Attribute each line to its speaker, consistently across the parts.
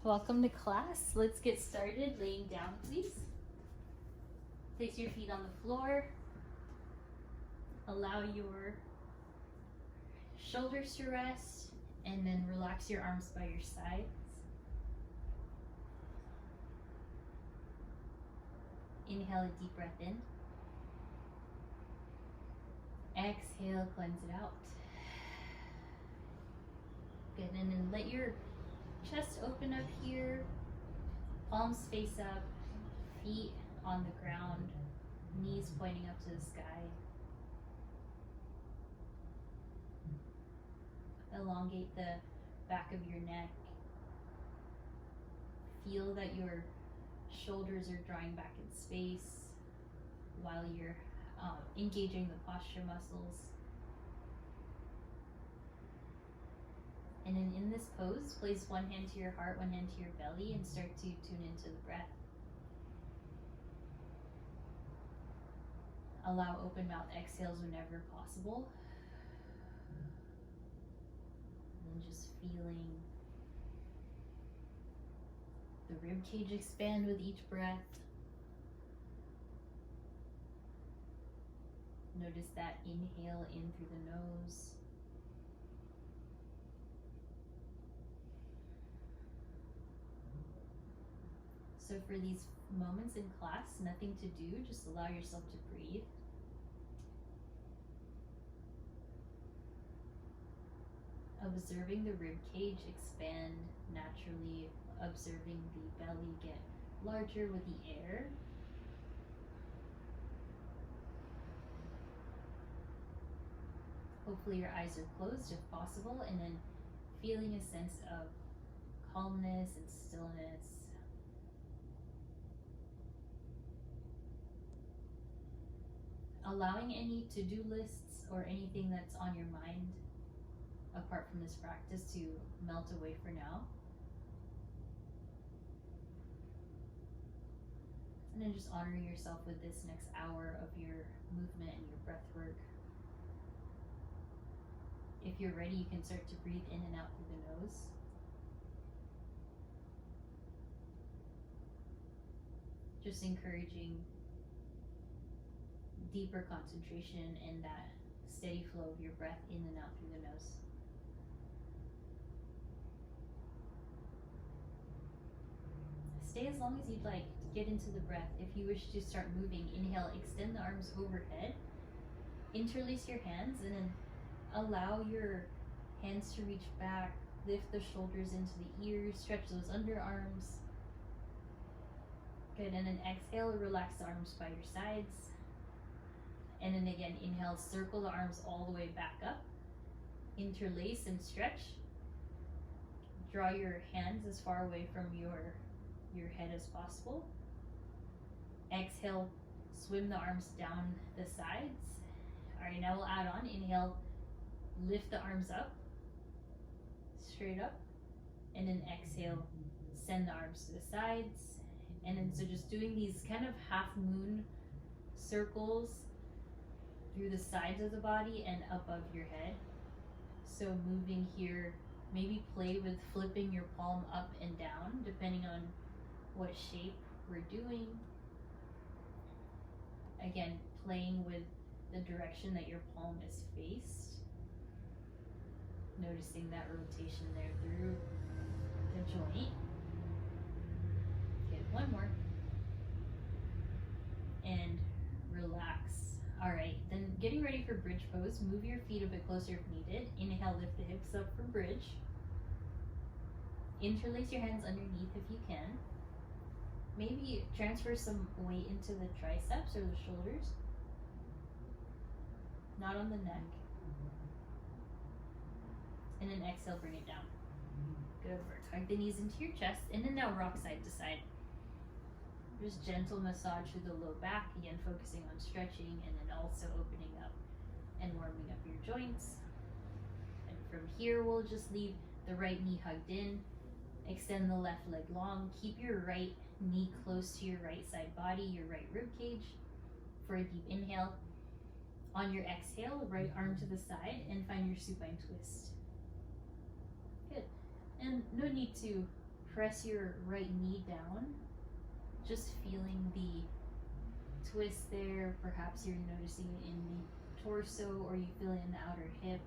Speaker 1: Welcome to class. Let's get started. Laying down, please. Place your feet on the floor. Allow your shoulders to rest, and then relax your arms by your sides. Inhale a deep breath in. Exhale, cleanse it out. Good, and then let your chest open up here, palms face up, feet on the ground, knees pointing up to the sky. Elongate the back of your neck. Feel that your shoulders are drawing back in space while you're engaging the posture muscles. And then in this pose, place one hand to your heart, one hand to your belly, and start to tune into the breath. Allow open mouth exhales whenever possible. And just feeling the rib cage expand with each breath. Notice that inhale in through the nose. So for these moments in class, nothing to do, just allow yourself to breathe. Observing the rib cage expand naturally, observing the belly get larger with the air. Hopefully your eyes are closed if possible, and then feeling a sense of calmness and stillness. Allowing any to-do lists or anything that's on your mind apart from this practice to melt away for now. And then just honoring yourself with this next hour of your movement and your breath work. If you're ready, you can start to breathe in and out through the nose. Just encouraging deeper concentration and that steady flow of your breath in and out through the nose. Stay as long as you'd like to get into the breath. If you wish to start moving, inhale, extend the arms overhead, interlace your hands, and then allow your hands to reach back, lift the shoulders into the ears, stretch those underarms. Good, and then exhale, relax the arms by your sides. And then again, inhale, circle the arms all the way back up. Interlace and stretch. Draw your hands as far away from your head as possible. Exhale, swim the arms down the sides. All right, now we'll add on. Inhale, lift the arms up, straight up. And then exhale, send the arms to the sides. And then so just doing these kind of half moon circles through the sides of the body and above your head. So moving here, maybe play with flipping your palm up and down depending on what shape we're doing. Again, playing with the direction that your palm is faced. Noticing that rotation there through the joint. Good, one more. And relax. All right, then getting ready for bridge pose. Move your feet a bit closer if needed. Inhale, lift the hips up for bridge. Interlace your hands underneath if you can. Maybe transfer some weight into the triceps or the shoulders. Not on the neck. And then exhale, bring it down. Good work. Hug the knees into your chest, and then now rock side to side. Just gentle massage through the low back, again focusing on stretching and then also opening up and warming up your joints. And from here, we'll just leave the right knee hugged in. Extend the left leg long. Keep your right knee close to your right side body, your right rib cage for a deep inhale. On your exhale, right arm to the side and find your supine twist. Good. And no need to press your right knee down, just feeling the twist there. Perhaps you're noticing it in the torso, or you feel it in the outer hip.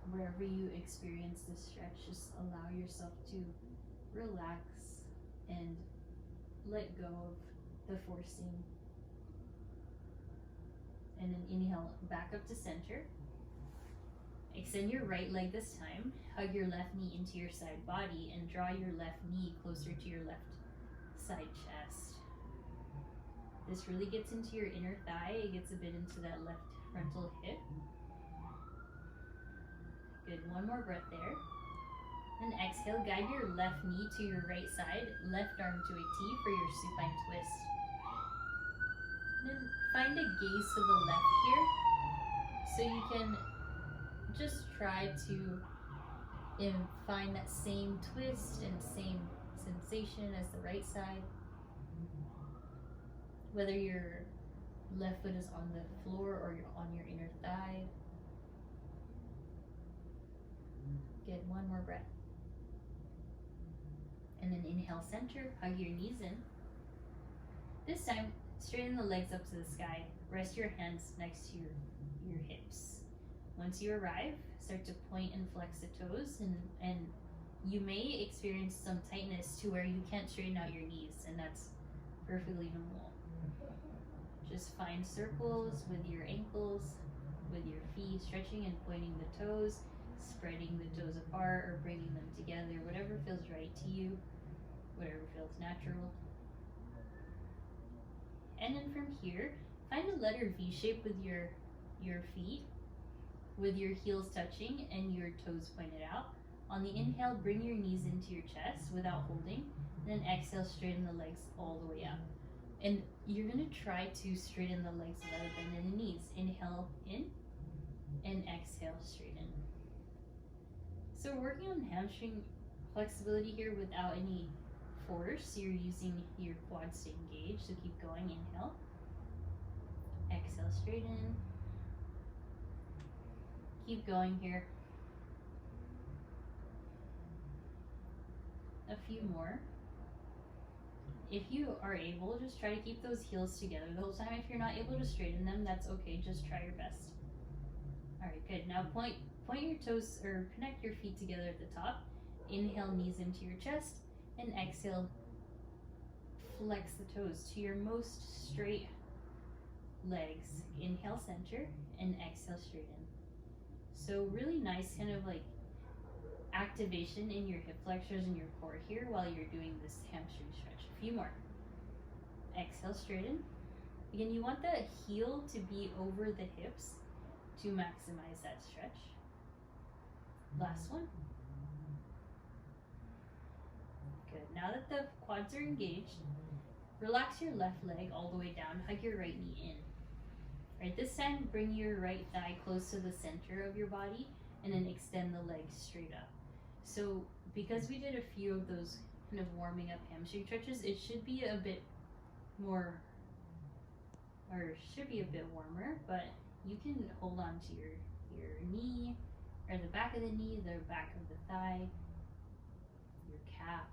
Speaker 1: Wherever you experience the stretch, just allow yourself to relax and let go of the forcing. And then inhale back up to center. Extend your right leg this time. Hug your left knee into your side body and draw your left knee closer to your left side chest. This really gets into your inner thigh. It gets a bit into that left frontal hip. Good, one more breath there. And exhale, guide your left knee to your right side, left arm to a T for your supine twist. And then find a gaze to the left here. So you can just try to find that same twist and same sensation as the right side. Whether your left foot is on the floor or you're on your inner thigh. Good, one more breath. And then inhale center, hug your knees in. This time, straighten the legs up to the sky. Rest your hands next to your hips. Once you arrive, start to point and flex the toes, and you may experience some tightness to where you can't straighten out your knees, and that's perfectly normal. Just find circles with your ankles, with your feet, stretching and pointing the toes, spreading the toes apart or bringing them together, whatever feels right to you, whatever feels natural. And then from here, find a letter V shape with your feet, with your heels touching and your toes pointed out. On the inhale, bring your knees into your chest without holding, and then exhale, straighten the legs all the way up. And you're gonna try to straighten the legs without bending the knees. Inhale in, and exhale, straighten. So we're working on hamstring flexibility here without any force. You're using your quads to engage, so keep going. Inhale, exhale, straighten. Keep going here. A few more. If you are able, just try to keep those heels together the whole time. If you're not able to straighten them, that's okay. Just try your best. All right, good. Now point your toes, or connect your feet together at the top. Inhale, knees into your chest, and exhale, flex the toes to your most straight legs. Inhale, center, and exhale, straighten. So really nice kind of like activation in your hip flexors and your core here while you're doing this hamstring stretch. A few more. Exhale, straighten. Again, you want the heel to be over the hips to maximize that stretch. Last one. Good. Now that the quads are engaged, relax your left leg all the way down. Hug your right knee in. Right, this time bring your right thigh close to the center of your body and then extend the legs straight up. So because we did a few of those kind of warming up hamstring stretches, it should be a bit more, or should be a bit warmer, but you can hold on to your knee, or the back of the knee, the back of the thigh, your calf.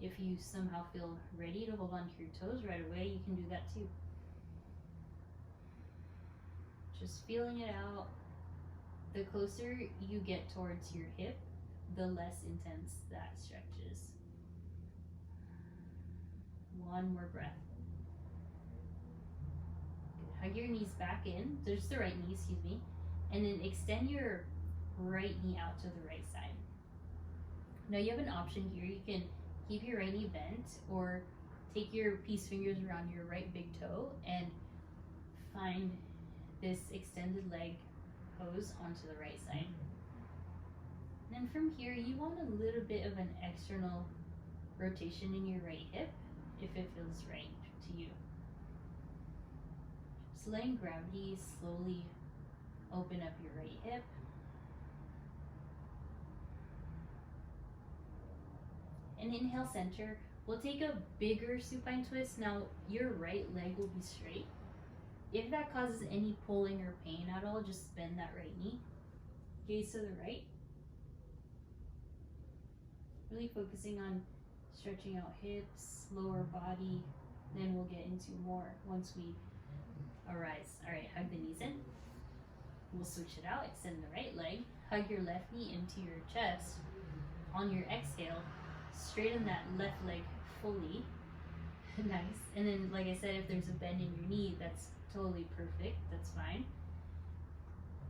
Speaker 1: If you somehow feel ready to hold on to your toes right away, you can do that too. Just feeling it out. The closer you get towards your hip, the less intense that stretch is. One more breath. Good. Hug your knees back in, so just the right knee, excuse me, and then extend your right knee out to the right side. Now you have an option here. You can keep your right knee bent or take your peace fingers around your right big toe and find this extended leg pose onto the right side. And then from here, you want a little bit of an external rotation in your right hip if it feels right to you. Just letting gravity slowly open up your right hip. And inhale, center. We'll take a bigger supine twist. Now your right leg will be straight. If that causes any pulling or pain at all, just bend that right knee. Gaze to the right. Really focusing on stretching out hips, lower body. Then we'll get into more once we arise. All right, hug the knees in. We'll switch it out. Extend the right leg. Hug your left knee into your chest. On your exhale, straighten that left leg fully. Nice. And then, like I said, if there's a bend in your knee, that's totally perfect. That's fine.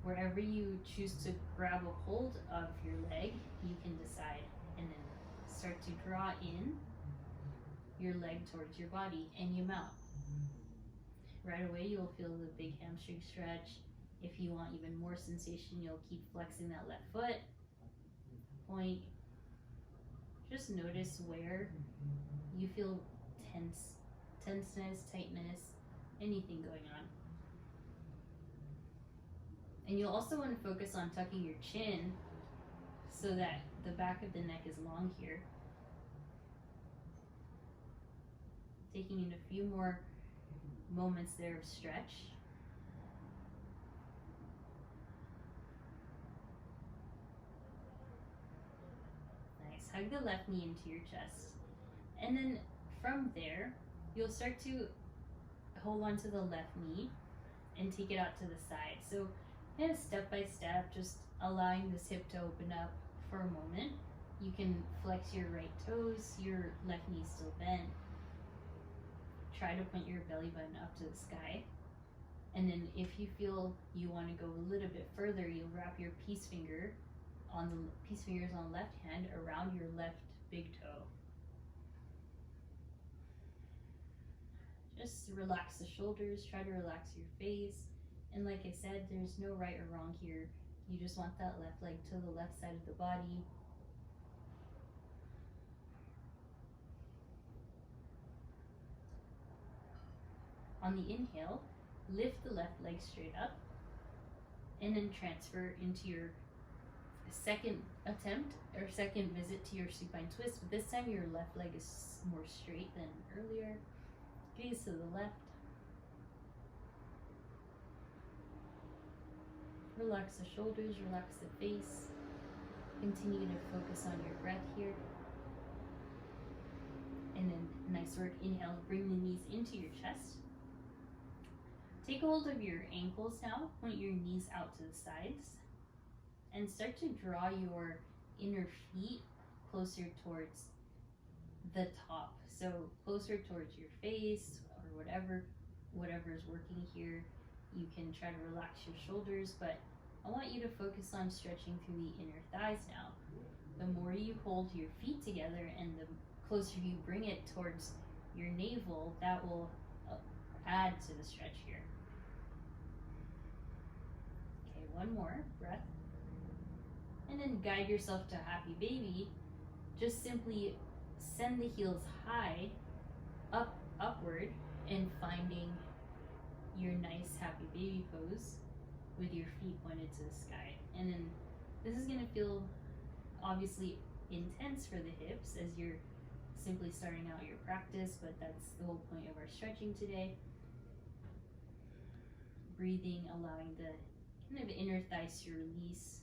Speaker 1: Wherever you choose to grab a hold of your leg, you can decide. And then start to draw in your leg towards your body and you mount. Right away, you'll feel the big hamstring stretch. If you want even more sensation, you'll keep flexing that left foot. Point. Just notice where you feel tenseness, tightness, anything going on. And you'll also want to focus on tucking your chin so that the back of the neck is long here. Taking in a few more moments there of stretch. Nice. Hug the left knee into your chest. And then from there, you'll start to hold on to the left knee and take it out to the side. So kind of step by step, just allowing this hip to open up for a moment. You can flex your right toes, your left knee still bent. Try to point your belly button up to the sky. And then if you feel you want to go a little bit further, you'll wrap your peace fingers on the left hand around your left big toe. Just relax the shoulders, try to relax your face. And like I said, there's no right or wrong here. You just want that left leg to the left side of the body. On the inhale, lift the left leg straight up and then transfer into your second attempt or second visit to your supine twist. But this time your left leg is more straight than earlier. Gaze to the left. Relax the shoulders, relax the face. Continue to focus on your breath here. And then nice work. Inhale, bring the knees into your chest. Take hold of your ankles now. Point your knees out to the sides. And start to draw your inner feet closer towards the top. So closer towards your face or whatever is working here. You can try to relax your shoulders, but I want you to focus on stretching through the inner thighs now. The more you hold your feet together and the closer you bring it towards your navel, that will add to the stretch here. Okay, one more breath. And then guide yourself to happy baby. Just simply send the heels high, upward, and finding your nice happy baby pose with your feet pointed to the sky. And then this is going to feel obviously intense for the hips as you're simply starting out your practice, but that's the whole point of our stretching today. Breathing, allowing the kind of inner thighs to release,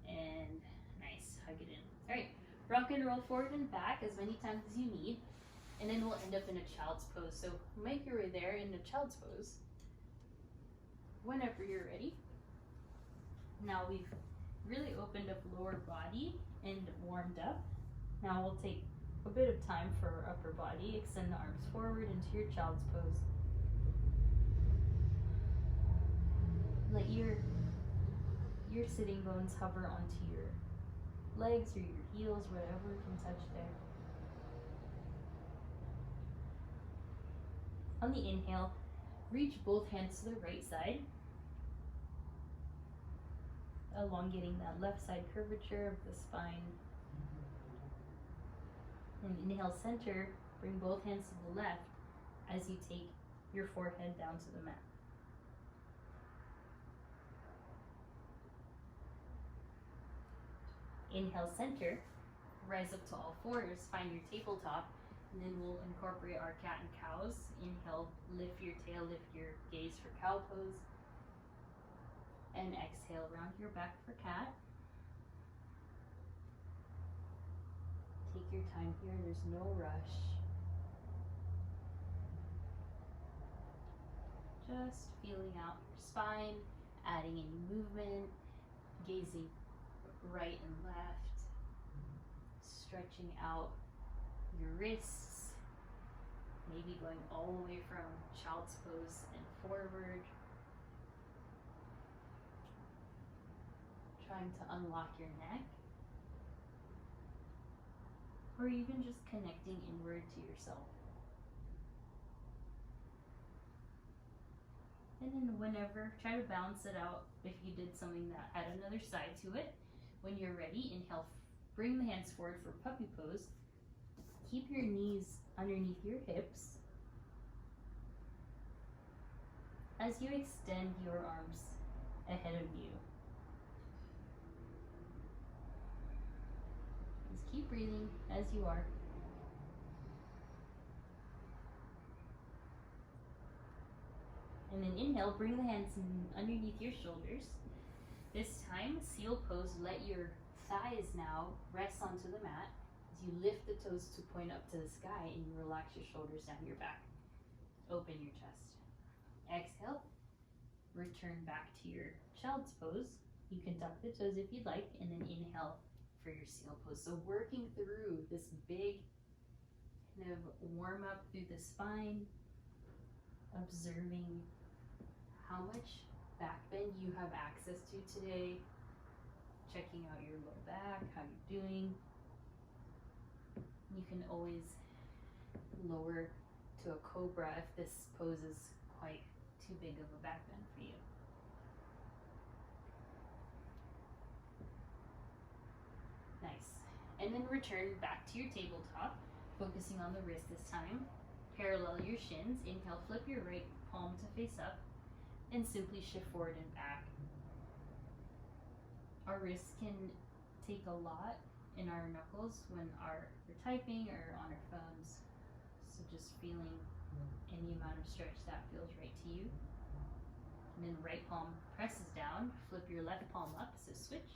Speaker 1: and nice, hug it in. All right, rock and roll forward and back as many times as you need, and then we'll end up in a child's pose. So make your way there in the child's pose whenever you're ready. Now we've really opened up lower body and warmed up. Now we'll take a bit of time for our upper body. Extend the arms forward into your child's pose. Let your sitting bones hover onto your legs or your heels, whatever can touch there. On the inhale, reach both hands to the right side, elongating that left side curvature of the spine. And inhale, center, bring both hands to the left as you take your forehead down to the mat. Inhale, center, rise up to all fours, find your tabletop, and then we'll incorporate our cat and cows. Inhale, lift your tail, lift your gaze for cow pose. And exhale, round your back for cat. Take your time here, there's no rush. Just feeling out your spine, adding any movement, gazing right and left, stretching out your wrists, maybe going all the way from child's pose and forward. Trying to unlock your neck, or even just connecting inward to yourself. And then whenever, try to balance it out if you did something that had another side to it. When you're ready, inhale, bring the hands forward for puppy pose. Keep your knees underneath your hips as you extend your arms ahead of you. Just keep breathing as you are. And then inhale, bring the hands underneath your shoulders. This time, seal pose, let your thighs now rest onto the mat as you lift the toes to point up to the sky and you relax your shoulders down your back. Open your chest. Exhale, return back to your child's pose. You can tuck the toes if you'd like, and then inhale for your seal pose. So working through this big kind of warm up through the spine, observing how much back bend you have access to today, checking out your low back, how you're doing. You can always lower to a cobra if this pose is quite too big of a back bend for you. Nice. And then return back to your tabletop, focusing on the wrist this time. Parallel your shins. Inhale, flip your right palm to face up, and simply shift forward and back. Our wrists can take a lot in our knuckles when we're typing or on our phones. So just feeling any amount of stretch that feels right to you. And then right palm presses down, flip your left palm up, so switch.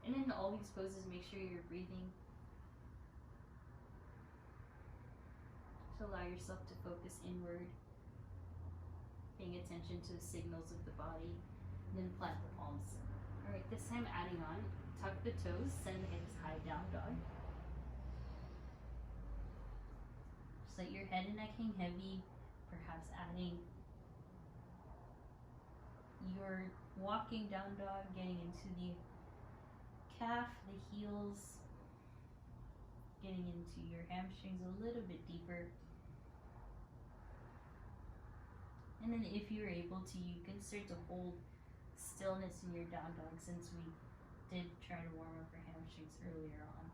Speaker 1: And in all these poses, make sure you're breathing. To allow yourself to focus inward, paying attention to the signals of the body, and then plant the palms. All right, this time adding on, tuck the toes, send the hips high, down dog. Just let your head and neck hang heavy, perhaps adding your walking down dog, getting into the calf, the heels, getting into your hamstrings a little bit deeper. And then if you're able to, you can start to hold stillness in your down dog, since we did try to warm up our hamstrings earlier on.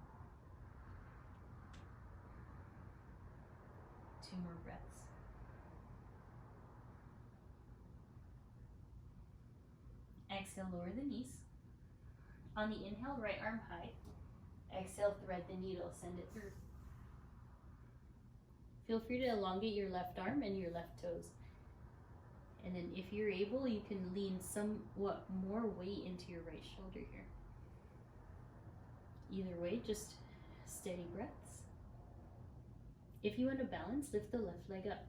Speaker 1: 2 more breaths. Exhale, lower the knees. On the inhale, right arm high. Exhale, thread the needle, send it through. Feel free to elongate your left arm and your left toes. And then if you're able, you can lean somewhat more weight into your right shoulder here. Either way, just steady breaths. If you want to balance, lift the left leg up.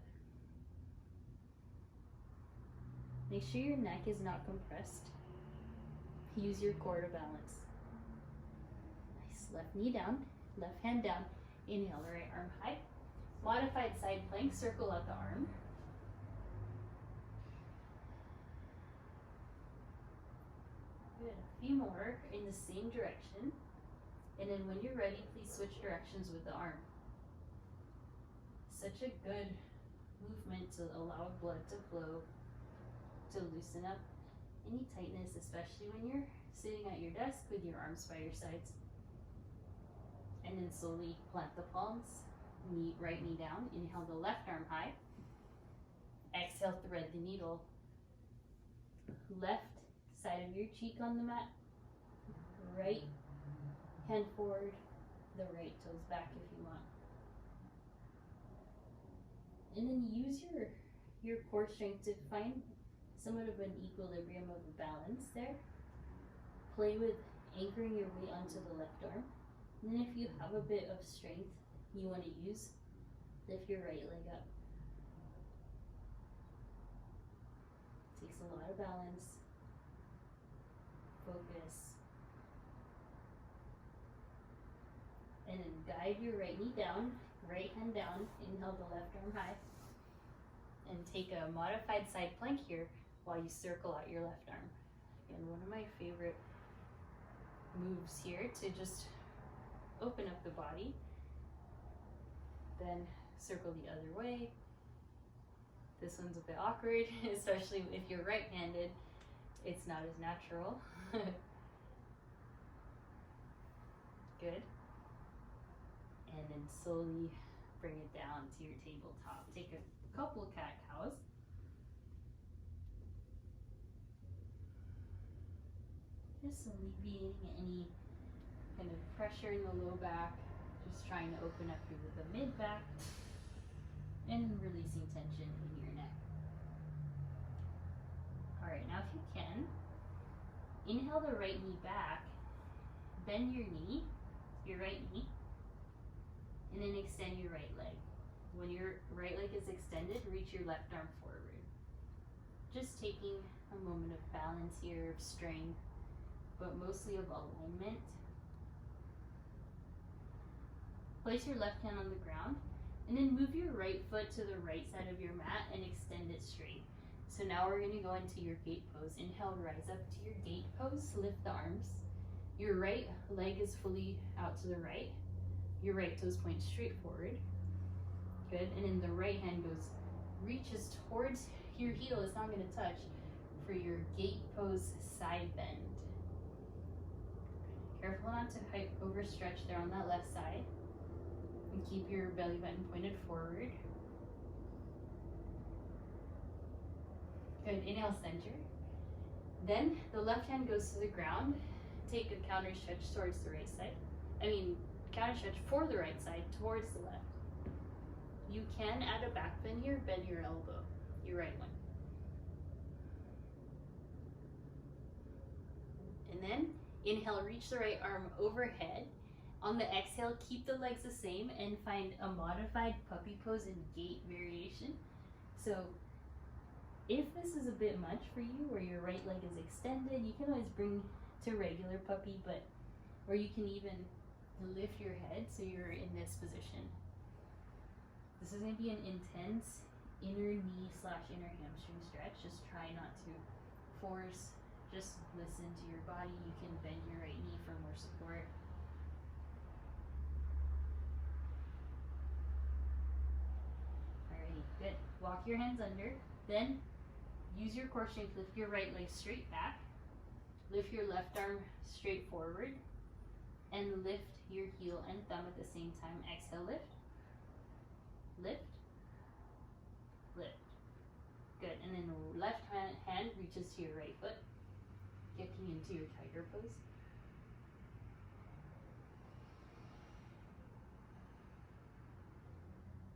Speaker 1: Make sure your neck is not compressed. Use your core to balance. Nice. Left knee down, left hand down. Inhale, the right arm high. Modified side plank, circle out the arm. Good. A few more in the same direction. And then when you're ready, please switch directions with the arm. Such a good movement to allow blood to flow, to loosen up any tightness, especially when you're sitting at your desk with your arms by your sides. And then slowly plant the palms, right knee down. Inhale the left arm high. Exhale, thread the needle. Left side of your cheek on the mat. Right hand forward, the right toes back if you want. And then use your core strength to find somewhat of an equilibrium of a balance there. Play with anchoring your weight onto the left arm. And then if you have a bit of strength you want to use, lift your right leg up. Takes a lot of balance, focus. And then guide your right knee down, right hand down, inhale the left arm high. And take a modified side plank here while you circle out your left arm. Again, one of my favorite moves here to just open up the body. Then circle the other way. This one's a bit awkward, especially if you're right-handed. It's not as natural. Good. And then slowly bring it down to your tabletop. Take a couple cat-cows. Just alleviating any kind of pressure in the low back. Just trying to open up through the mid-back and releasing tension in your neck. Alright, now if you can, inhale the right knee back, bend your knee, your right knee, and then extend your right leg. When your right leg is extended, reach your left arm forward. Just taking a moment of balance here, of strength, but mostly of alignment. Place your left hand on the ground, and then move your right foot to the right side of your mat and extend it straight. So now we're going to go into your gate pose. Inhale, rise up to your gate pose, lift the arms. Your right leg is fully out to the right. Your right toes point straight forward. Good, and then the right hand reaches towards your heel, it's not going to touch, for your gate pose side bend. Careful not to overstretch there on that left side. And keep your belly button pointed forward. Good, inhale, center. Then the left hand goes to the ground. Take a counter stretch towards the right side. Counter stretch for the right side towards the left. You can add a back bend here, bend your elbow, your right one. And then inhale, reach the right arm overhead. On the exhale, keep the legs the same and find a modified puppy pose and gait variation. So if this is a bit much for you, where your right leg is extended, you can always bring to regular puppy, or you can even lift your head so you're in this position. This is going to be an intense inner knee / inner hamstring stretch. Just try not to force, just listen to your body. You can bend your right knee for more support. Alrighty, good. Walk your hands under, then use your core strength, lift your right leg straight back, lift your left arm straight forward, and lift your heel and thumb at the same time. Exhale, lift, lift, lift. Good, and then left hand reaches to your right foot, getting into your tiger pose.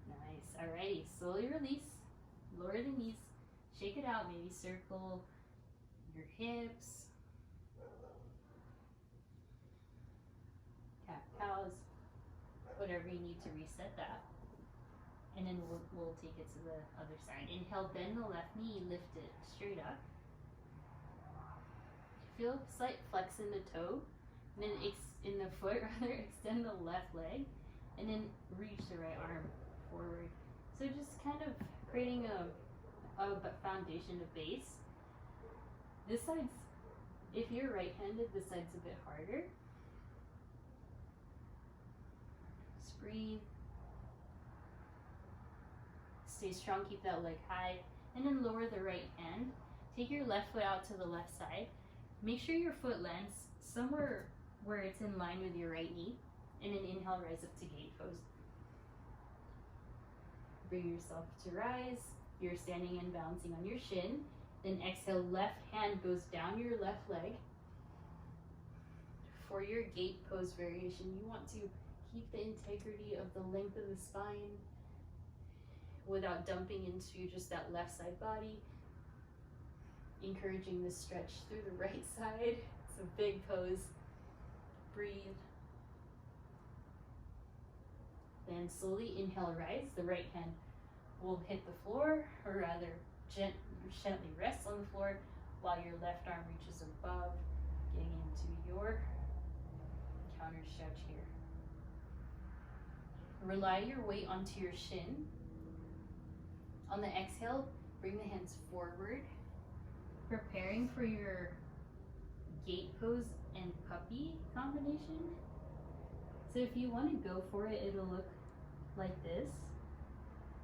Speaker 1: Nice, alrighty, slowly release, lower the knees, shake it out, maybe circle your hips, cat-cows, whatever you need to reset that. And then we'll take it to the other side. Inhale, bend the left knee, lift it straight up. Feel slight flex in the toe, and then in the foot rather, extend the left leg, and then reach the right arm forward. So just kind of creating a foundation, a base. This side's, if you're right-handed, this side's a bit harder. Just breathe. Stay strong, keep that leg high, and then lower the right hand. Take your left foot out to the left side. Make sure your foot lands somewhere where it's in line with your right knee, and then inhale, rise up to gate pose. Bring yourself to rise. You're standing and balancing on your shin. Then exhale, left hand goes down your left leg. For your gate pose variation, you want to keep the integrity of the length of the spine without dumping into just that left side body. Encouraging the stretch through the right side. It's a big pose. Breathe. Then slowly inhale, rise. The right hand will hit the floor, or rather gently rests on the floor, while your left arm reaches above, getting into your counter stretch here. Rely your weight onto your shin. On the exhale, bring the hands forward, preparing for your gate pose and puppy combination. So if you want to go for it, it'll look like this.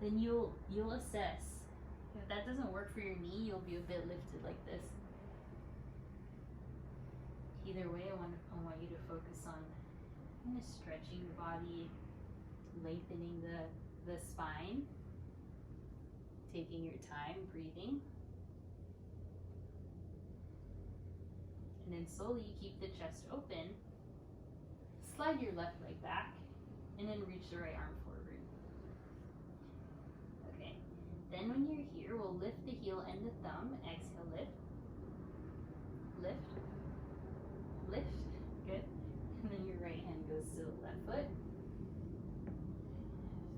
Speaker 1: Then you'll assess. If that doesn't work for your knee, you'll be a bit lifted like this. Either way, I want you to focus on kind of stretching your body, lengthening the spine, taking your time, breathing. And then slowly you keep the chest open. Slide your left leg back, and then reach the right arm forward. Okay, then when you're here, we'll lift the heel and the thumb. Exhale, lift. Lift. Lift. Good. And then your right hand goes to the left foot.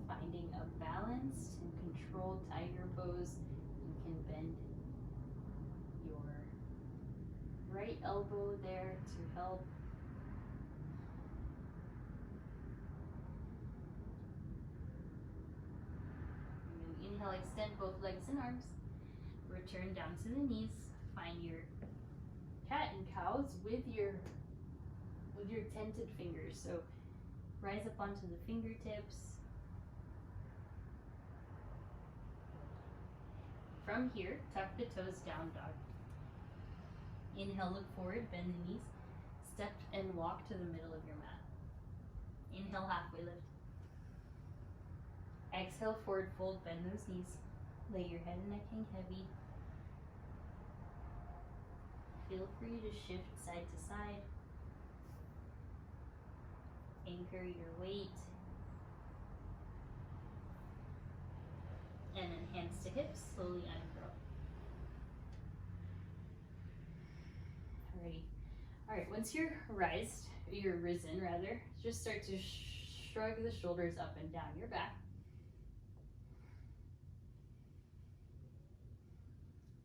Speaker 1: Finding a balanced and controlled tiger pose. You can bend your right elbow there to help. Inhale, extend both legs and arms. Return down to the knees. Find your cat and cows with your tented fingers. So rise up onto the fingertips. From here, tuck the toes, down dog. Inhale, look forward, bend the knees. Step and walk to the middle of your mat. Inhale, halfway lift. Exhale, forward fold, bend those knees. Lay your head and neck hang heavy. Feel free to shift side to side. Anchor your weight. And then hands to hips, slowly uncurl. Alrighty. Alright, once you're risen rather, just start to shrug the shoulders up and down your back.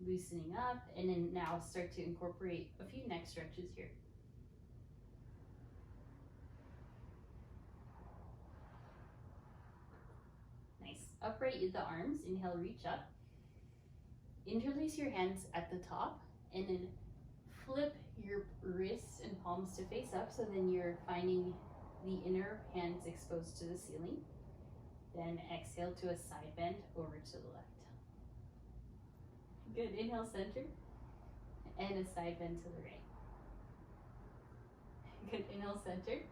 Speaker 1: Loosening up, and then now start to incorporate a few neck stretches here. Nice. Upright the arms. Inhale, reach up. Interlace your hands at the top, and then flip your wrists and palms to face up, so then you're finding the inner hands exposed to the ceiling. Then exhale to a side bend over to the left. Good. Inhale, center, and a side bend to the right. Good. Inhale, center.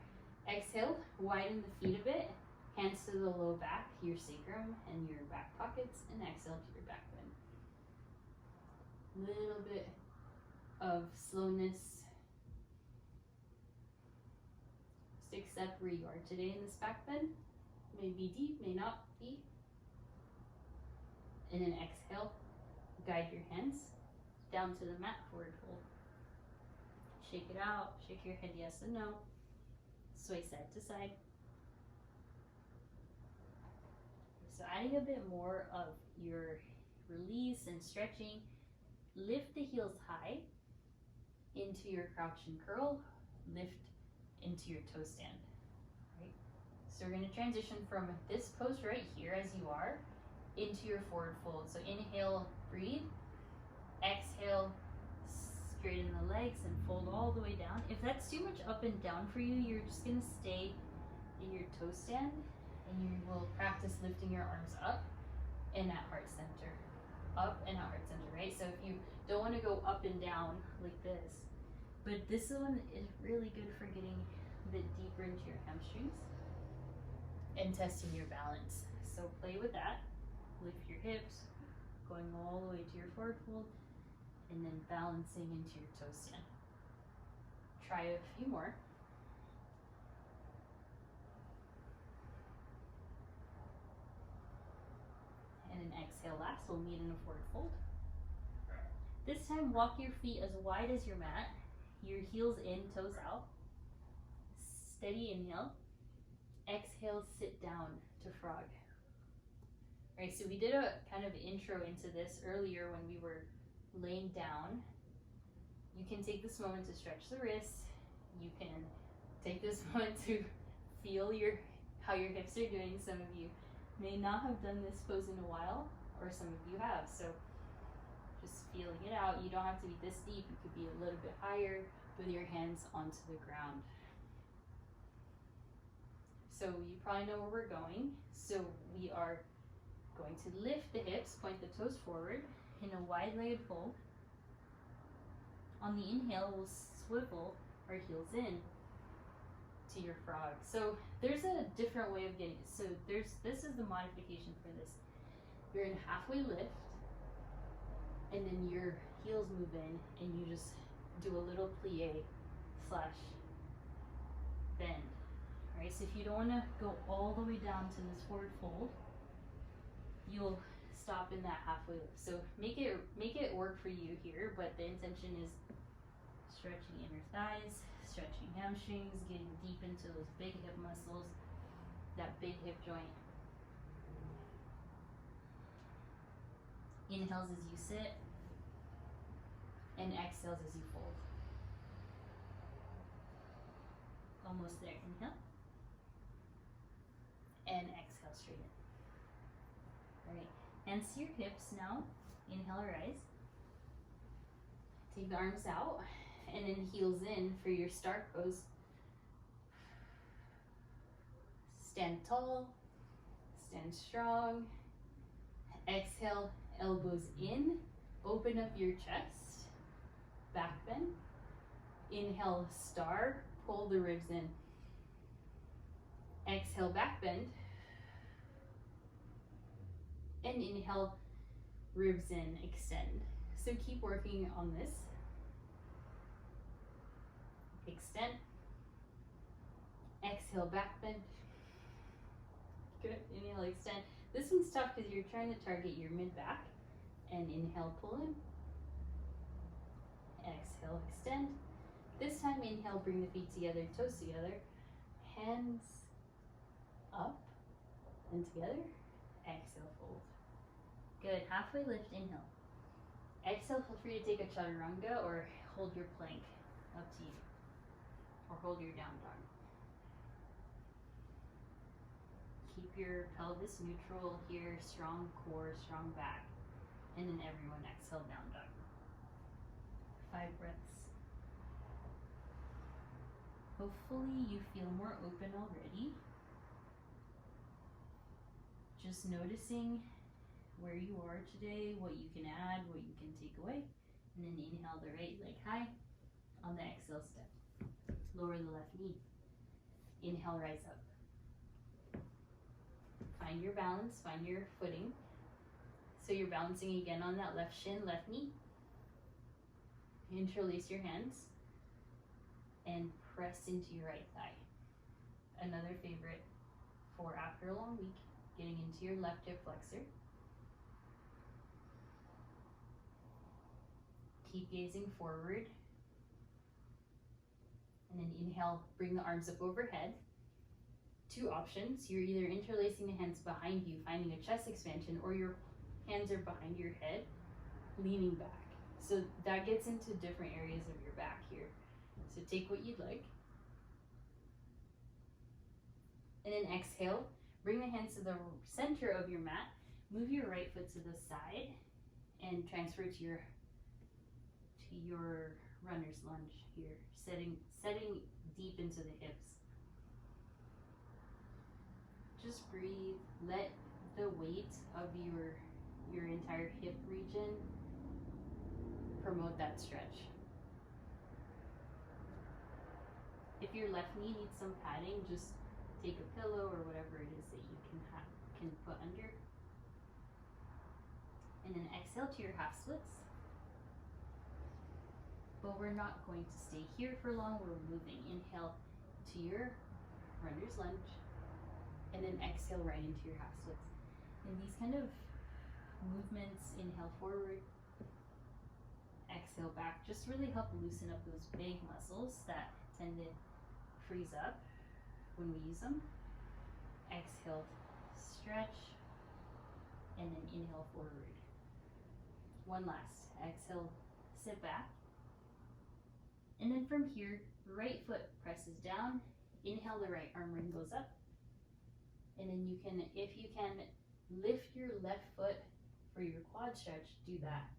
Speaker 1: Exhale, widen the feet a bit. Hands to the low back, your sacrum and your back pockets, and exhale to your back bend. Little bit of slowness. Accept where you are today in this back bend. May be deep, may not be. And then exhale. Guide your hands down to the mat, forward fold. Shake it out, shake your head yes and no. Sway side to side. So adding a bit more of your release and stretching. Lift the heels high into your crouch and curl. Lift into your toe stand. Right? So we're going to transition from this pose right here as you are into your forward fold. So inhale, breathe. Exhale, straighten the legs and fold all the way down. If that's too much up and down for you, you're just going to stay in your toe stand, and you will practice lifting your arms up and at heart center. Up and at heart center, right? So if you don't want to go up and down like this, but this one is really good for getting a bit deeper into your hamstrings and testing your balance. So play with that. Lift your hips, going all the way to your forward fold, and then balancing into your toe stand. Try a few more. And then exhale last, we'll meet in a forward fold. This time, walk your feet as wide as your mat, your heels in, toes out. steady inhale. Exhale, sit down to frog. Right, so we did a kind of intro into this earlier when we were laying down. You can take this moment to stretch the wrists. You can take this moment to feel how your hips are doing. Some of you may not have done this pose in a while, or some of you have. So just feeling it out. You don't have to be this deep. You could be a little bit higher with your hands onto the ground. So you probably know where we're going. So we are going to lift the hips, point the toes forward in a wide-legged fold. On the inhale, we'll swivel our heels in to your frog. So there's a different way of getting it. So this is the modification for this. You're in halfway lift, and then your heels move in, and you just do a little plie / bend. Right, so if you don't want to go all the way down to this forward fold, you'll stop in that halfway lift. So make it work for you here, but the intention is stretching inner thighs, stretching hamstrings, getting deep into those big hip muscles, that big hip joint. Inhales as you sit, and exhales as you fold. Almost there. Inhale. And exhale, straighten. All right, hands to your hips now. Inhale, rise. Take the arms out, and then heels in for your start pose. Stand tall, stand strong. Exhale, elbows in. Open up your chest, back bend. Inhale, star, pull the ribs in. Exhale, back bend. And inhale, ribs in, extend. So keep working on this. Extend. Exhale, back bend. Good. Inhale, extend. This one's tough because you're trying to target your mid-back. And inhale, pull in. Exhale, extend. This time, inhale, bring the feet together, toes together. Hands up and together. Exhale, fold. Good. Halfway lift, inhale. Exhale, feel free to take a chaturanga or hold your plank. Up to you. Or hold your down dog. Keep your pelvis neutral here, strong core, strong back. And then everyone exhale, down dog. 5 breaths. Hopefully you feel more open already. Just noticing where you are today, what you can add, what you can take away. And then inhale the right leg high. On the exhale, step. Lower the left knee. Inhale, rise up. Find your balance, find your footing. So you're balancing again on that left shin, left knee. Interlace your hands and press into your right thigh. Another favorite for after a long week, getting into your left hip flexor. Keep gazing forward. And then inhale, bring the arms up overhead. 2 options. You're either interlacing the hands behind you, finding a chest expansion, or your hands are behind your head, leaning back. So that gets into different areas of your back here. So take what you'd like. And then exhale, bring the hands to the center of your mat, move your right foot to the side, and transfer to your runner's lunge here, setting deep into the hips. Just breathe, let the weight of your entire hip region promote that stretch. If your left knee needs some padding, just take a pillow or whatever it is that you can put under. And then exhale to your half splits. But we're not going to stay here for long, we're moving. Inhale to your runner's lunge, and then exhale right into your half splits. And these kind of movements, inhale forward, exhale back, just really help loosen up those big muscles that tend to freeze up. when we use them. Exhale, stretch, and then inhale forward. One last. Exhale, sit back. And then from here, right foot presses down. Inhale, the right arm ring goes up. And then you can, if you can, lift your left foot for your quad stretch, do that.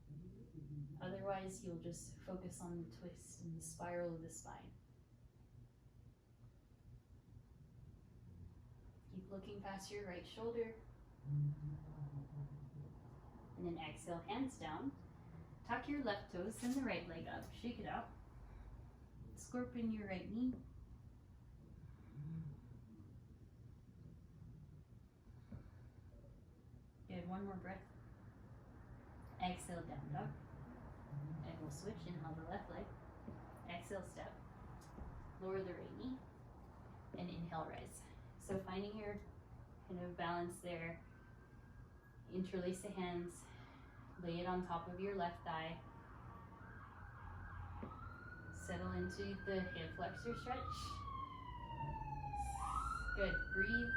Speaker 1: Otherwise, you'll just focus on the twist and the spiral of the spine. Keep looking past your right shoulder. And then exhale, hands down. Tuck your left toes, send the right leg up, shake it out. Scorpion your right knee. Good, one more breath. Exhale, down dog. And we'll switch, inhale the left leg. Exhale, step. Lower the right knee. And inhale, rise. So finding your kind of balance there. Interlace the hands. Lay it on top of your left thigh. Settle into the hip flexor stretch. Good, breathe.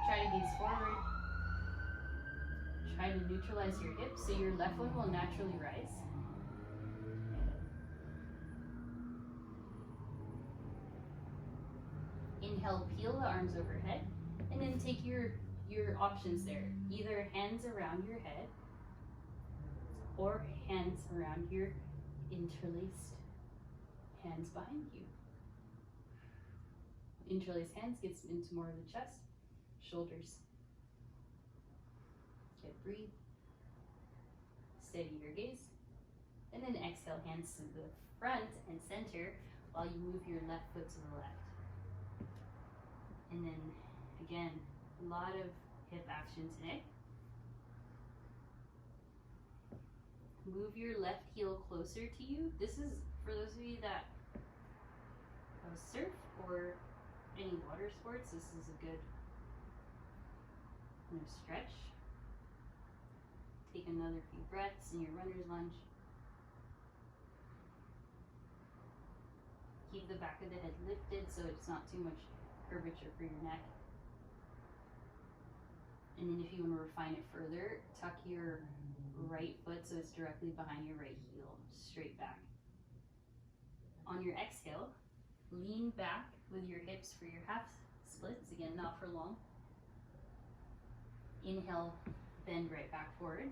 Speaker 1: Try to gaze forward. Try to neutralize your hips so your left one will naturally rise. Inhale, peel the arms overhead, and then take your options there. Either hands around your head or hands around your interlaced hands behind you. Interlaced hands gets into more of the chest, shoulders. Good, breathe. Steady your gaze. And then exhale, hands to the front and center while you move your left foot to the left. And then again, a lot of hip action today. Move your left heel closer to you. This is for those of you that surf or any water sports. This is a good stretch. Take another few breaths in your runner's lunge. Keep the back of the head lifted so it's not too much curvature for your neck. And then if you want to refine it further, tuck your right foot so it's directly behind your right heel, straight back. On your exhale, lean back with your hips for your half splits, again, not for long. Inhale, bend right back forward.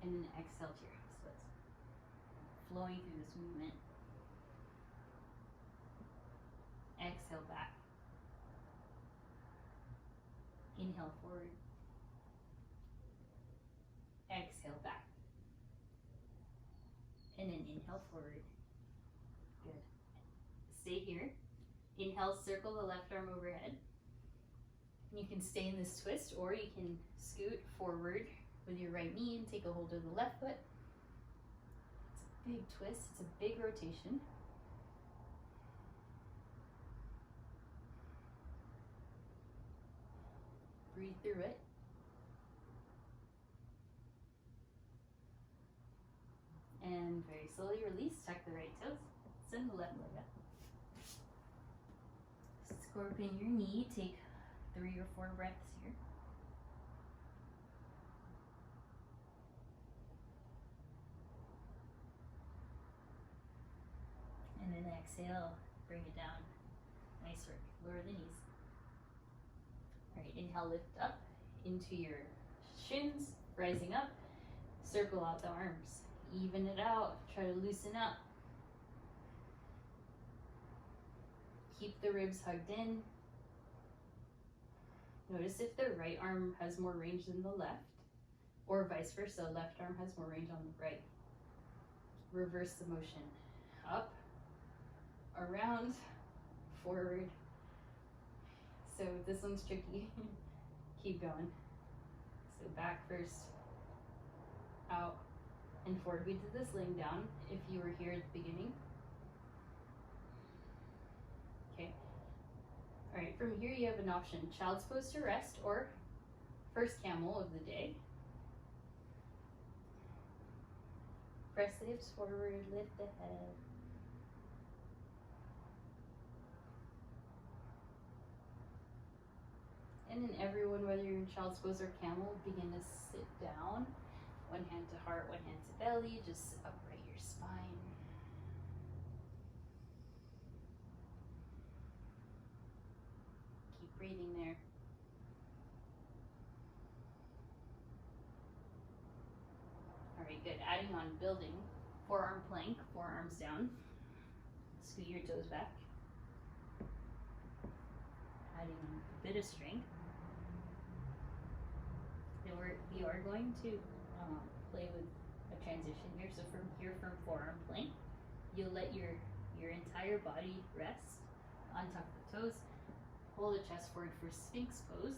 Speaker 1: And then exhale to your half splits. Flowing through this movement. Exhale back. Inhale forward. Exhale back. And then inhale forward. Good. Stay here. Inhale, circle the left arm overhead. You can stay in this twist, or you can scoot forward with your right knee and take a hold of the left foot. It's a big twist. It's a big rotation. Breathe through it. And very slowly release. Tuck the right toes. Send the left leg up. Scorpion your knee. Take 3 or 4 breaths here. And then exhale. Bring it down. Nice work. Lower the knees. Alright, inhale, lift up into your shins, rising up. Circle out the arms. Even it out. Try to loosen up. Keep the ribs hugged in. Notice if the right arm has more range than the left, or vice versa, left arm has more range on the right. Reverse the motion. Up, around, forward. So this one's tricky. Keep going. So back first, out, and forward. We did this laying down if you were here at the beginning. Okay. All right, from here you have an option. Child's pose to rest or first camel of the day. Press the hips forward, lift the head. And then everyone, whether you're in child's pose or camel, begin to sit down. One hand to heart, one hand to belly. Just upright your spine. Keep breathing there. All right, good. Adding on building. Forearm plank, forearms down. Scoot your toes back. Adding a bit of strength. Then we are going to play with a transition here. So from here, from forearm plank, you'll let your entire body rest. Untuck the toes. Pull the chest forward for Sphinx pose.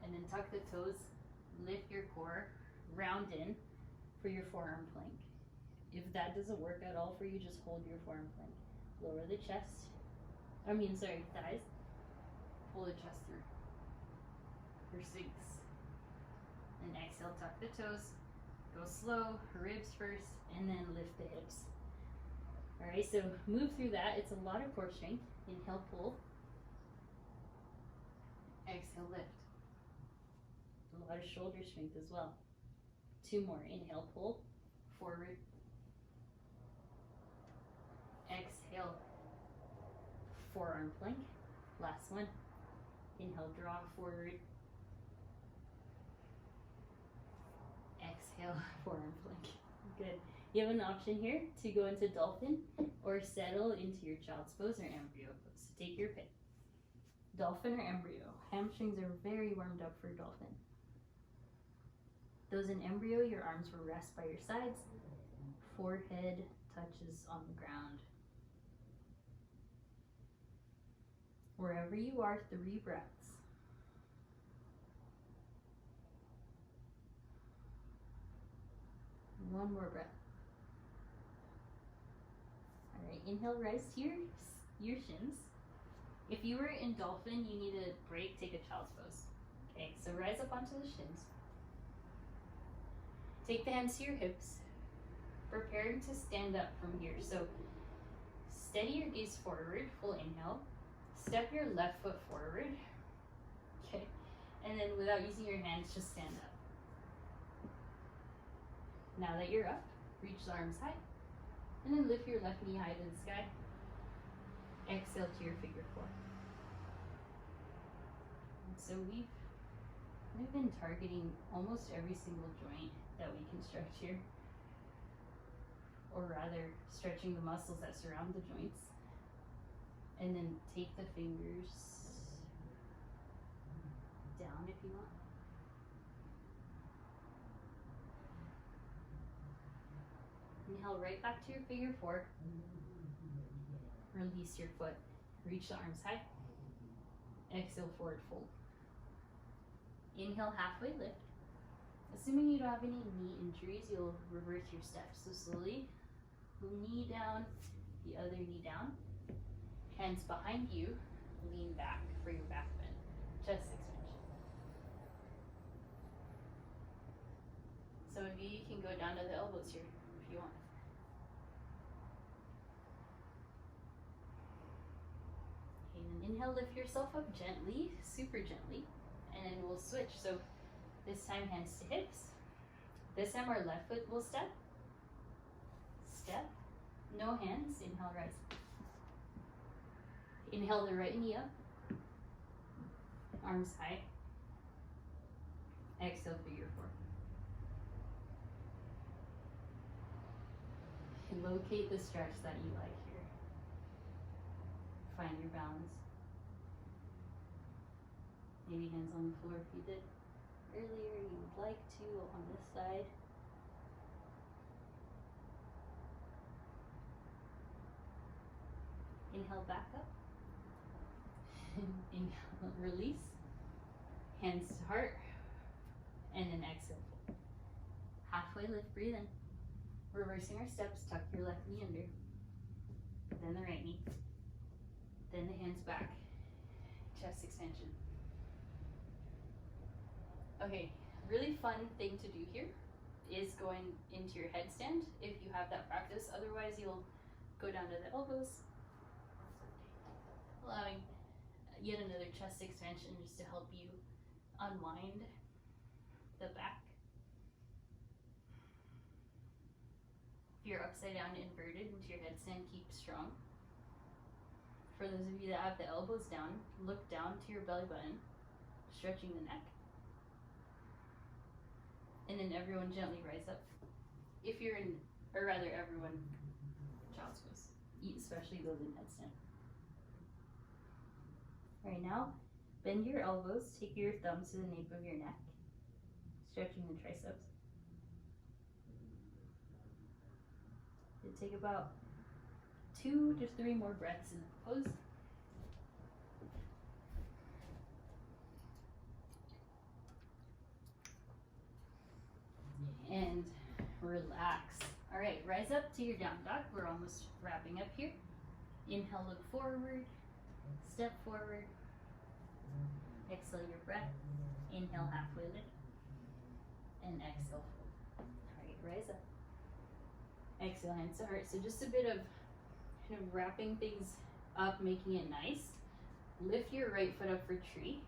Speaker 1: And then tuck the toes. Lift your core. Round in for your forearm plank. If that doesn't work at all for you, just hold your forearm plank. Lower the chest. Thighs. Pull the chest through for Sphinx. And exhale, tuck the toes. Go slow, ribs first, and then lift the hips. All right, so move through that. It's a lot of core strength. Inhale, pull. Exhale, lift. A lot of shoulder strength as well. 2 more. Inhale, pull. Forward. Exhale. Forearm plank. Last one. Inhale, draw forward. Exhale, forearm plank. Good. You have an option here to go into dolphin or settle into your child's pose or embryo pose. Take your pick. Dolphin or embryo. Hamstrings are very warmed up for dolphin. Those in embryo, your arms will rest by your sides. Forehead touches on the ground. Wherever you are, 3 breaths. One more breath. All right, inhale, rise to your shins. If you were in dolphin, you need a break, take a child's pose. Okay, so rise up onto the shins. Take the hands to your hips. Preparing to stand up from here. So steady your gaze forward, full inhale. Step your left foot forward. Okay, and then without using your hands, just stand up. Now that you're up, reach the arms high, and then lift your left knee high to the sky. Exhale to your figure 4. And so we've been targeting almost every single joint that we can stretch here, or rather stretching the muscles that surround the joints. And then take the fingers down if you want. Inhale right back to your figure 4. Release your foot. Reach the arms high. Exhale, forward fold. Inhale, halfway lift. Assuming you don't have any knee injuries, you'll reverse your steps. So slowly, knee down, the other knee down. Hands behind you, lean back for your back bend. Chest extension. Some of you can go down to the elbows here if you want. Okay, then inhale, lift yourself up gently, super gently, and then we'll switch. So this time, hands to hips. This time, our left foot will step. Step. No hands. Inhale, rise. Inhale the right knee up. Arms high. Exhale, figure 4. Locate the stretch that you like here. Find your balance. Maybe hands on the floor if you did earlier, you would like to on this side. Inhale back up. Inhale, release. Hands to heart. And then exhale. Halfway lift, breathe in. Reversing our steps, tuck your left knee under. Then the right knee. Then the hands back. Chest extension. Okay, really fun thing to do here is going into your headstand if you have that practice. Otherwise, you'll go down to the elbows, allowing yet another chest extension just to help you unwind the back. If you're upside down inverted into your headstand, keep strong. For those of you that have the elbows down, look down to your belly button, stretching the neck. And then everyone gently rise up. If you're in, or rather everyone, child's pose, especially those in headstand. Right now, bend your elbows, take your thumbs to the nape of your neck, stretching the triceps. And take about 2 to 3 more breaths in the pose. And relax. All right, rise up to your down dog. We're almost wrapping up here. Inhale, look forward, step forward. Exhale your breath. Inhale, halfway lift. And exhale, fold. All right, rise up. Exhale, hands to heart. So just a bit of kind of wrapping things up, making it nice. Lift your right foot up for tree.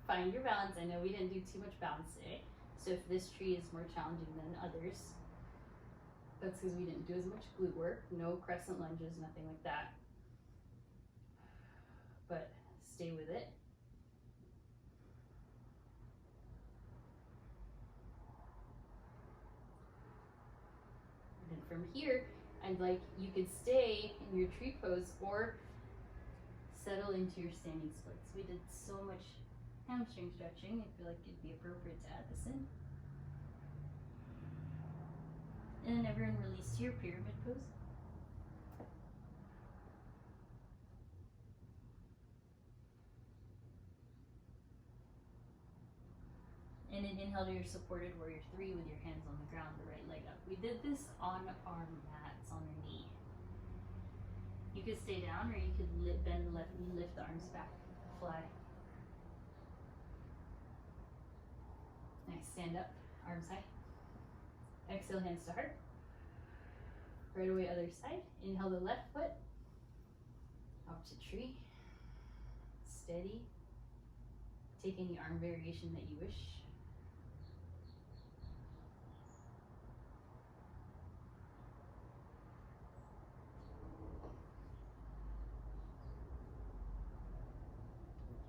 Speaker 1: Find your balance. I know we didn't do too much balance today, so if this tree is more challenging than others, that's because we didn't do as much glute work. No crescent lunges, nothing like that, but stay with it. And from here, I'd like you could stay in your tree pose or settle into your standing splits. We did so much hamstring stretching, I feel like it'd be appropriate to add this in. And then everyone release to your pyramid pose. And then inhale to your supported warrior 3 with your hands on the ground, the right leg up. We did this on our mats, on our knee. You could stay down or you could bend the left knee, lift the arms back, fly. Nice, stand up, arms high. Exhale, hands to heart. Right away, other side. Inhale the left foot, up to tree. Steady. Take any arm variation that you wish.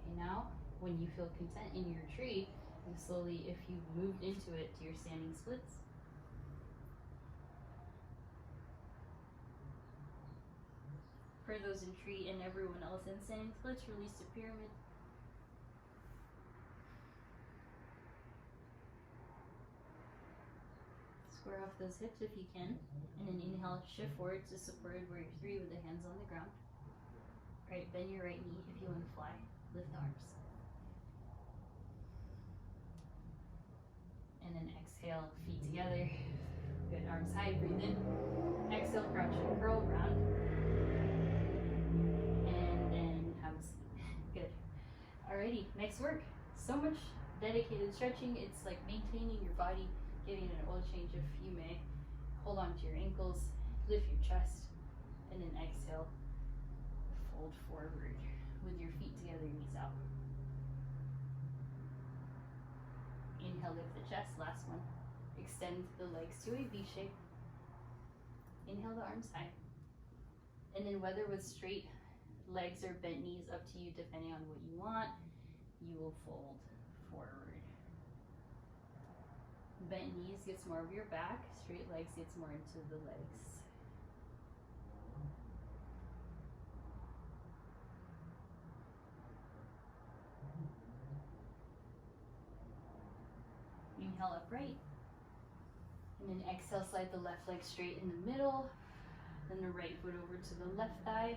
Speaker 1: Okay, now, when you feel content in your tree, and slowly, if you've moved into it, to your standing splits. For those in tree and everyone else in standing splits, release to pyramid. Square off those hips if you can. And then inhale, shift forward to supported warrior 3 with the hands on the ground. All right, bend your right knee if you want to fly. Lift the arms. And then exhale, feet together. Good, arms high, breathe in. Exhale, crouch and curl round. And then have a seat. Good. Alrighty, next work. So much dedicated stretching. It's like maintaining your body, getting an oil change if you may. Hold on to your ankles, lift your chest, and then exhale, fold forward with your feet together, knees out. Inhale, lift the chest, last one. Extend the legs to a V shape. Inhale the arms high. And then whether with straight legs or bent knees, up to you depending on what you want, you will fold forward. Bent knees gets more of your back, straight legs gets more into the legs. Inhale upright, and then exhale, slide the left leg straight in the middle, then the right foot over to the left thigh,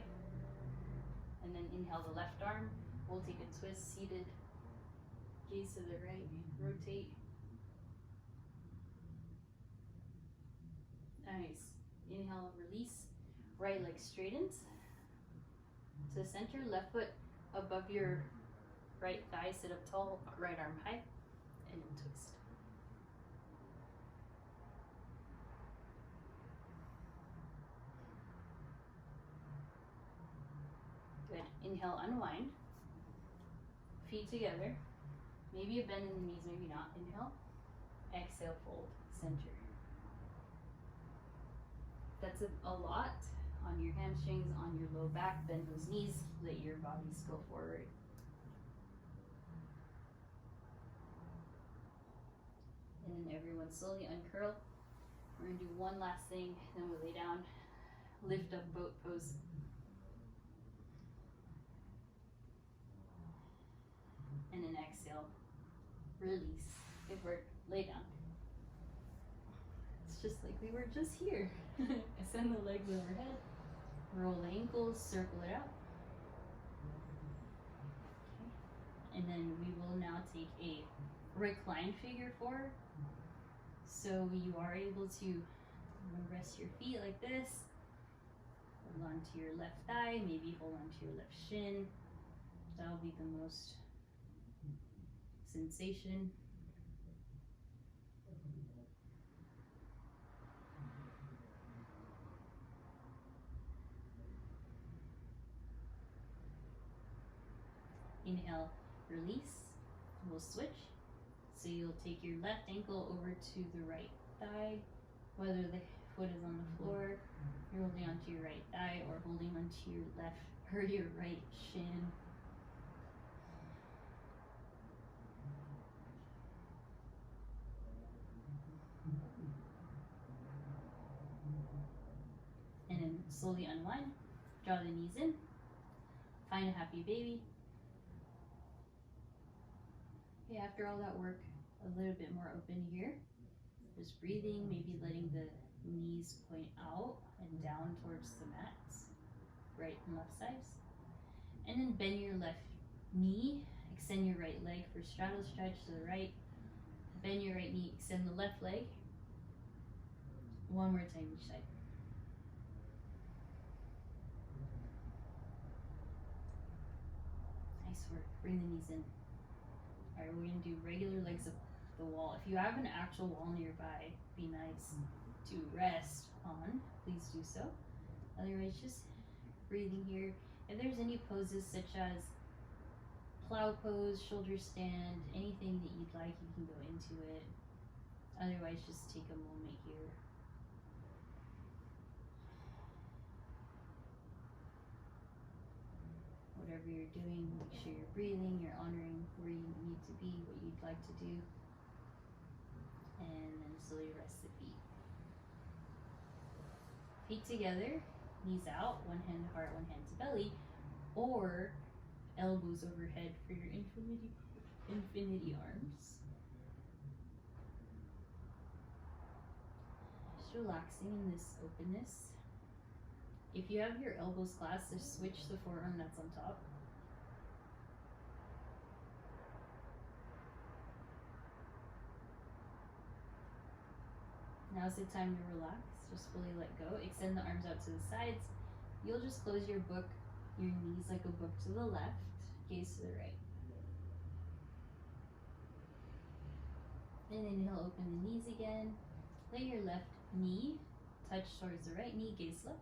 Speaker 1: and then inhale the left arm. We'll take a twist, seated, gaze to the right, rotate. Nice. Inhale, release, right leg straightens to the center, left foot above your right thigh, sit up tall, right arm high, and twist. Inhale, unwind. Feet together. Maybe a bend in the knees, maybe not. Inhale. Exhale, fold. Center. That's a lot on your hamstrings, on your low back. Bend those knees. Let your bodies go forward. And then everyone slowly uncurl. We're going to do one last thing, then we'll lay down. Lift up, boat pose. And then exhale. Release. Good work. Lay down. It's just like we were just here. Ascend the legs overhead. Roll the ankles. Circle it out. Okay. And then we will now take a reclined figure four. So you are able to rest your feet like this. Hold on to your left thigh. Maybe hold on to your left shin. That'll be the most sensation. Inhale, release. We'll switch. So you'll take your left ankle over to the right thigh, whether the foot is on the floor, you're holding onto your right thigh, or holding onto your left or your right shin. And then slowly unwind, draw the knees in, find a happy baby. Okay, after all that work, a little bit more open here. Just breathing, maybe letting the knees point out and down towards the mats, right and left sides. And then bend your left knee, extend your right leg for straddle stretch to the right. Bend your right knee, extend the left leg. One more time each side. Nice work. Bring the knees in. All right, we're gonna do regular legs up the wall. If you have an actual wall nearby, be nice to rest on. Please do so. Otherwise, just breathing here. If there's any poses such as plow pose, shoulder stand, anything that you'd like, you can go into it. Otherwise, just take a moment here. Whatever you're doing, make sure you're breathing, you're honoring where you need to be, what you'd like to do. And then slowly rest the feet. Feet together, knees out, one hand to heart, one hand to belly, or elbows overhead for your infinity arms. Just relaxing in this openness. If you have your elbows clasped, just switch the forearm that's on top. Now's the time to relax. Just fully let go. Extend the arms out to the sides. You'll just close your knees like a book to the left, gaze to the right. And inhale, open the knees again. Let your left knee touch towards the right knee, gaze left.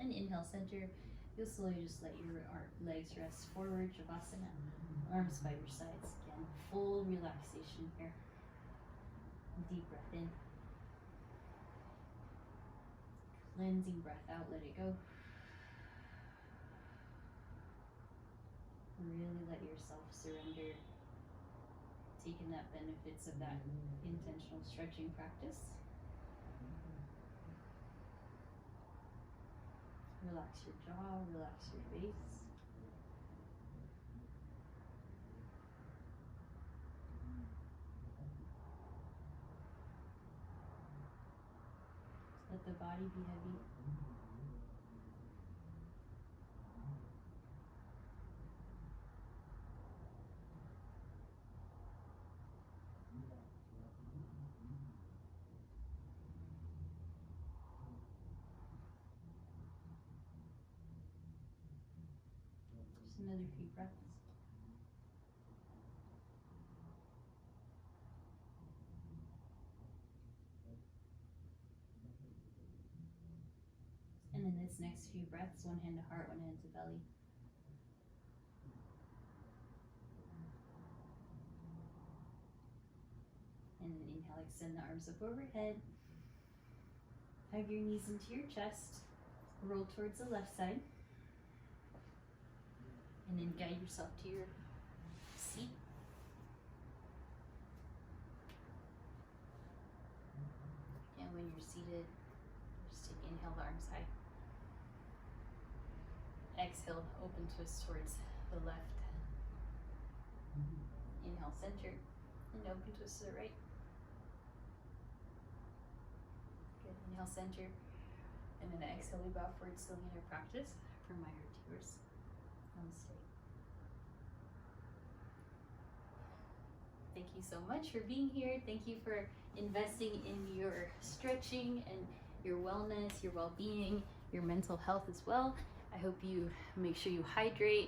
Speaker 1: And inhale, center. You'll slowly just let your legs rest forward, Shavasana. Arms by your sides. Again, full relaxation here. Deep breath in. Cleansing breath out, let it go. Really let yourself surrender. Taking that benefits of that intentional stretching practice. Relax your jaw, relax your face. Let the body be heavy. Just another few breaths. And in this next few breaths, one hand to heart, one hand to belly. And then inhale, extend the arms up overhead. Hug your knees into your chest. Roll towards the left side. And then guide yourself to your seat. And when you're seated, just take inhale, the arms high. Exhale, open twist towards the left. Inhale, center, and open twist to the right. Good, inhale, center, and then exhale, we bow forward, still in our practice. From my heart to yours. Namaste. Thank you so much for being here. Thank you for investing in your stretching and your wellness, your well-being, your mental health as well. I hope you make sure you hydrate.